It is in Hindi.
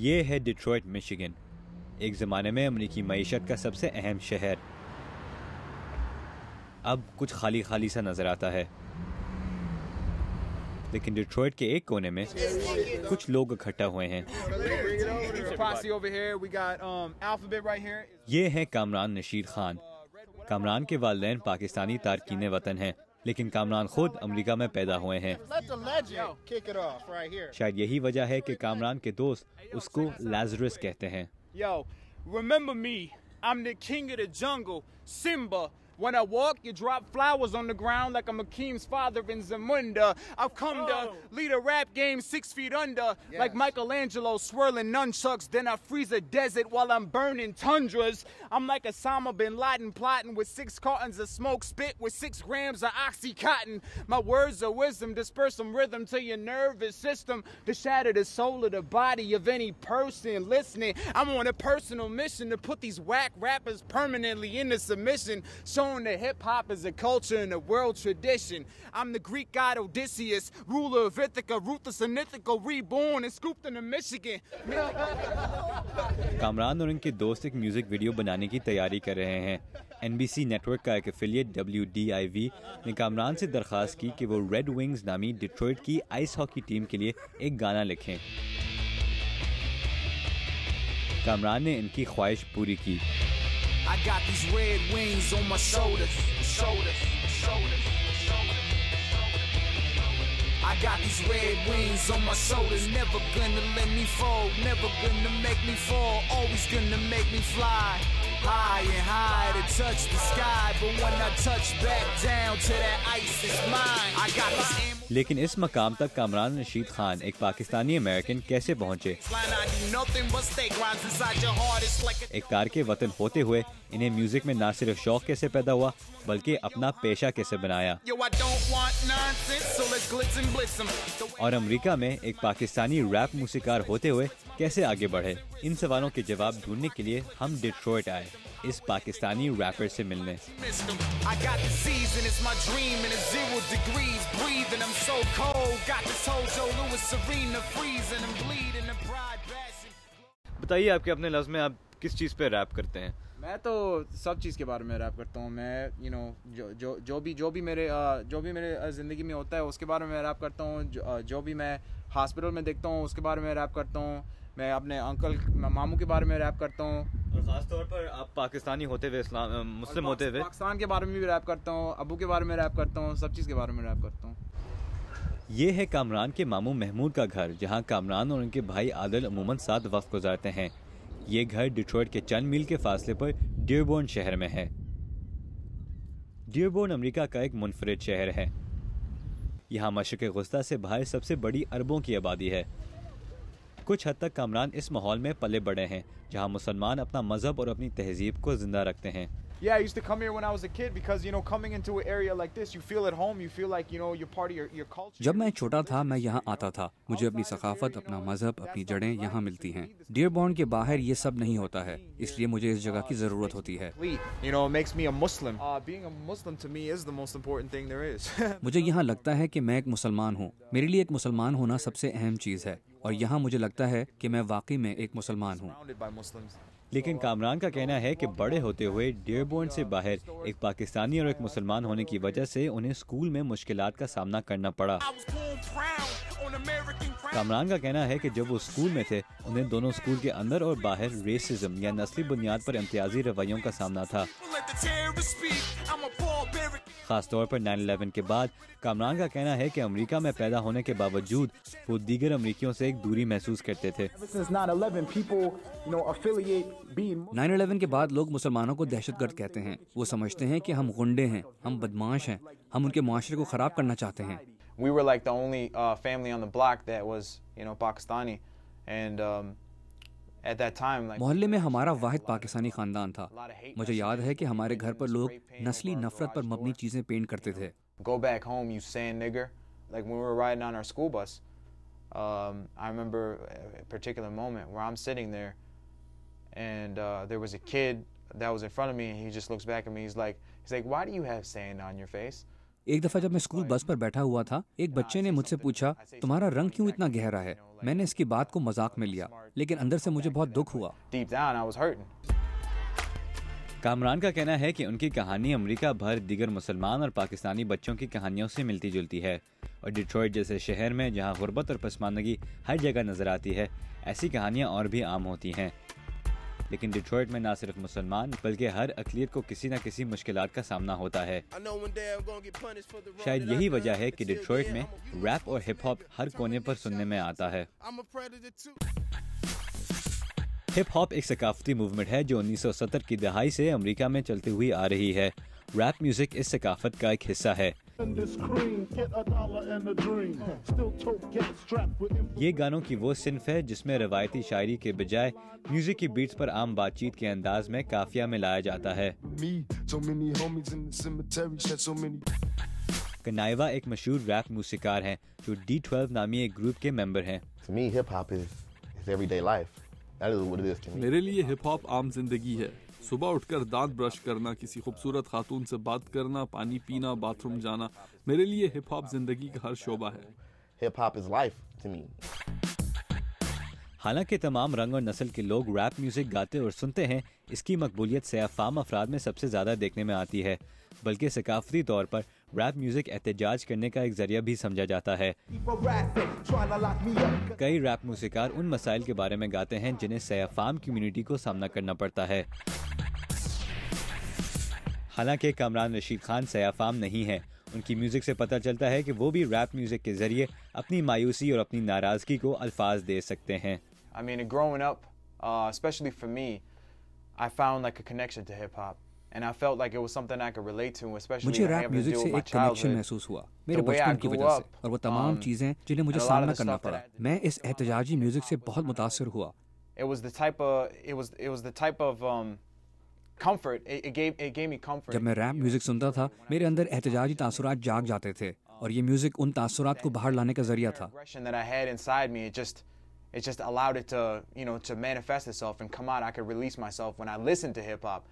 ये है डिट्रॉइट मिशिगन, एक ज़माने में अमरीकी मईशत का सबसे अहम शहर। अब कुछ खाली खाली सा नज़र आता है, लेकिन डिट्रॉइट के एक कोने में कुछ लोग इकट्ठा हुए हैं। ये है कामरान नशीद खान। कामरान के वालिदैन पाकिस्तानी तारकीन वतन हैं, लेकिन कामरान खुद अमेरिका में पैदा हुए हैं। शायद यही वजह है कि कामरान के दोस्त उसको लाज़रस कहते हैं। Remember me, I'm the king of the jungle, Simba. When I walk, you drop flowers on the ground like I'm Akeem's father in Zamunda. I've come to lead a rap game 6 feet under, like Michelangelo swirling nunchucks. Then I freeze a desert while I'm burning tundras. I'm like Osama bin Laden plotting with 6 cartons of smoke, spit with 6 grams of Oxycontin. My words are wisdom, disperse some rhythm to your nervous system, to shatter the soul of the body of any person listening. I'm on a personal mission to put these whack rappers permanently into submission, showing that hip-hop is a culture and a world tradition. I'm the Greek god Odysseus, ruler of Ithaca, ruthless and mythical, reborn and scooped into Michigan. Kamran और उनके दोस्त एक म्यूजिक वीडियो बनाने की तैयारी कर रहे हैं। NBC नेटवर्क का एक एफिलिएट WDIV ने कामरान से दरख्वास्त की कि वो रेड विंग्स नामी डिट्रॉइट की आइस हॉकी टीम के लिए एक गाना लिखें। कामरान ने इनकी ख्वाहिश पूरी की। I got these red wings on my shoulders. I got these red wings on my shoulders. Never gonna let me fall, never gonna make me fall, always gonna make me fly high and high to touch the sky. But when I touch back down to that ice, it's mine. I got this. लेकिन इस मकाम तक कामरान नशीद खान एक पाकिस्तानी अमेरिकन कैसे पहुंचे? एक तार के वतन होते हुए इन्हें म्यूजिक में ना सिर्फ शौक कैसे पैदा हुआ, बल्कि अपना पेशा कैसे बनाया? और अमेरिका में एक पाकिस्तानी रैप मूसीकार होते हुए कैसे आगे बढ़े? इन सवालों के जवाब ढूंढने के लिए हम डिट्रॉइट आए, इस पाकिस्तानी रैपर से मिलने। बताइए, आपके अपने लफ्ज़ में आप किस चीज़ पे रैप करते हैं? मैं तो सब चीज़ के बारे में रैप करता हूँ। मैं जो भी मेरे ज़िंदगी में होता है उसके बारे में रैप करता हूँ। जो भी मैं हॉस्पिटल में देखता हूँ उसके बारे में रैप करता हूँ। मैं अपने अंकल मामू के बारे में रैप करता हूँ। और ख़ास तौर पर आप पाकिस्तानी होते हुए, मुस्लिम होते हुए पाकिस्तान के बारे में भी रैप करता हूँ, अबू के बारे में रैप करता हूँ, सब चीज़ के बारे में रैप करता हूँ। ये है कामरान के मामू महमूद का घर, जहाँ कामरान और उनके भाई आदिल अमूमन साथ वक्त गुजारते हैं। ये घर डिट्रॉइट के चंद मील के फासले पर डियरबोर्न शहर में है। डियरबोर्न अमेरिका का एक मुनफरिद शहर है। यहाँ मशरिक़ गुस्ता से बाहर सबसे बड़ी अरबों की आबादी है। कुछ हद तक कामरान इस माहौल में पले बड़े हैं, जहाँ मुसलमान अपना मजहब और अपनी तहजीब को जिंदा रखते हैं। Yeah, I used to come here when I was a kid because, coming into an area like this, you feel at home, you feel like, you're part of your culture. जब मैं छोटा था मैं यहाँ आता था। मुझे अपनी सकाफत, अपना मजहब, अपनी जड़ें यहाँ मिलती हैं। डियरबोर्न के बाहर ये सब नहीं होता है, इसलिए मुझे इस जगह की ज़रूरत होती है। Makes me a Muslim. Being a Muslim to me is the most important thing there is. मुझे यहाँ लगता है कि मैं एक मुसलमान हूँ। मेरे लिए एक मुसलमान होना सबसे अहम चीज़ है, और यहाँ मुझे लगता है कि मैं वाकई में एक मुसलमान हूँ। लेकिन कामरान का कहना है कि बड़े होते हुए डियरबोर्न से बाहर एक पाकिस्तानी और एक मुसलमान होने की वजह से उन्हें स्कूल में मुश्किलात का सामना करना पड़ा। कामरान का कहना है कि जब वो स्कूल में थे, उन्हें दोनों स्कूल के अंदर और बाहर रेसिज्म या नस्ली बुनियाद पर इम्तियाजी रवैयों का सामना था। खास तौर पर 9/11 के बाद कामरान का कहना है कि अमेरिका में पैदा होने के बावजूद वो दीगर अमेरिकियों से एक दूरी महसूस करते थे। 9/11 के बाद लोग मुसलमानों को दहशतगर्द कहते हैं। वो समझते हैं कि हम गुंडे हैं, हम बदमाश हैं, हम उनके माशरे को ख़राब करना चाहते हैं। We were like the only family on the block that was, Pakistani, and at that time, like, मोहल्ले में हमारा वाहिद पाकिस्तानी खानदान था। मुझे याद है कि हमारे घर पर लोग नस्ली नफरत पर मबनी चीजें पेंट करते थे। Go back home, you sand nigger. Like when we were riding on our school bus, I remember a particular moment where I'm sitting there, and there was a kid that was in front of me, and he just looks back at me. He's like, "Why do you have sand on your face?" एक दफा जब मैं स्कूल बस पर बैठा हुआ था, एक बच्चे ने मुझसे पूछा, तुम्हारा रंग क्यों इतना गहरा है? मैंने इसकी बात को मजाक में लिया, लेकिन अंदर से मुझे बहुत दुख हुआ। Deep down, I was hurting. Kamran का कहना है कि उनकी कहानी अमेरिका भर दीगर मुसलमान और पाकिस्तानी बच्चों की कहानियों से मिलती जुलती है और डिट्रॉइट जैसे शहर में जहां गुर्बत और पसमानदगी हर जगह नजर आती है, ऐसी कहानियां और भी आम होती हैं। लेकिन डिट्रॉइट में ना सिर्फ मुसलमान बल्कि हर अक़लियत को किसी न किसी मुश्किलात का सामना होता है। शायद यही वजह है कि डिट्रॉइट में रैप और हिप हॉप हर कोने पर सुनने में आता है। हिप हॉप एक सकाफती मूवमेंट है जो 1970 की दहाई से अमेरिका में चलती हुई आ रही है। रैप म्यूजिक इस सकाफत का एक हिस्सा है। ये गानों की वो सिन्फ है जिसमें रवायती शायरी के बजाय म्यूजिक की बीट्स पर आम बातचीत के अंदाज में काफिया मिलाया जाता है। कनाइवा एक मशहूर रैप मूसीकार हैं जो D12 नामी एक ग्रुप के मेंबर हैं। मेरे लिए हिप हॉप आम जिंदगी है। सुबह उठकर दांत ब्रश करना, किसी खूबसूरत खातून से बात करना, पानी पीना, बाथरूम जाना, मेरे लिए हिप हॉप जिंदगी का हर शोबा है। Hip hop is life to me. हालांकि तमाम रंग और नस्ल के लोग रैप म्यूजिक गाते और सुनते हैं, इसकी मकबूलियत सयाफाम अफराद में सबसे ज़्यादा देखने में आती है। बल्कि सकाफती तौर पर रैप म्यूजिक एहतजाज करने का एक जरिया भी समझा जाता है। कई रैप मूसीकार उन मसाइल के बारे में गाते हैं जिन्हें सयाफाम कम्युनिटी को सामना करना पड़ता है। हालांकि कामरान रशीद खान सयाफाम नहीं है। उनकी म्यूजिक से पता चलता है कि वो भी रैप म्यूजिक के जरिए अपनी मायूसी और अपनी नाराजगी को अल्फाज दे सकते हैं। I mean, growing up, especially for me, I found like a connection to hip hop, and I felt like it was something I could relate to, especially मुझे rap having to music deal से with my एक कनेक्शन childhood. महसूस हुआ मेरे The way I बचपन की grew वजह से, up, और वो तमाम चीजें जिन्हें मुझे and a lot of सामना the करना stuff पड़ा। that मैं इस एहतजाजी म्यूजिक से बहुत मुतासिर हुआ। It was the type of comfort. It gave me comfort. जब मैं रैप म्यूजिक सुनता था, मेरे अंदर एहतजाजी तासुरात जाग जाते थे और ये म्यूजिक उन तासुरात को बाहर लाने का जरिया था। Aggression that I had inside me, it just allowed it to, to manifest itself and come out. I could release myself when I listened to hip hop.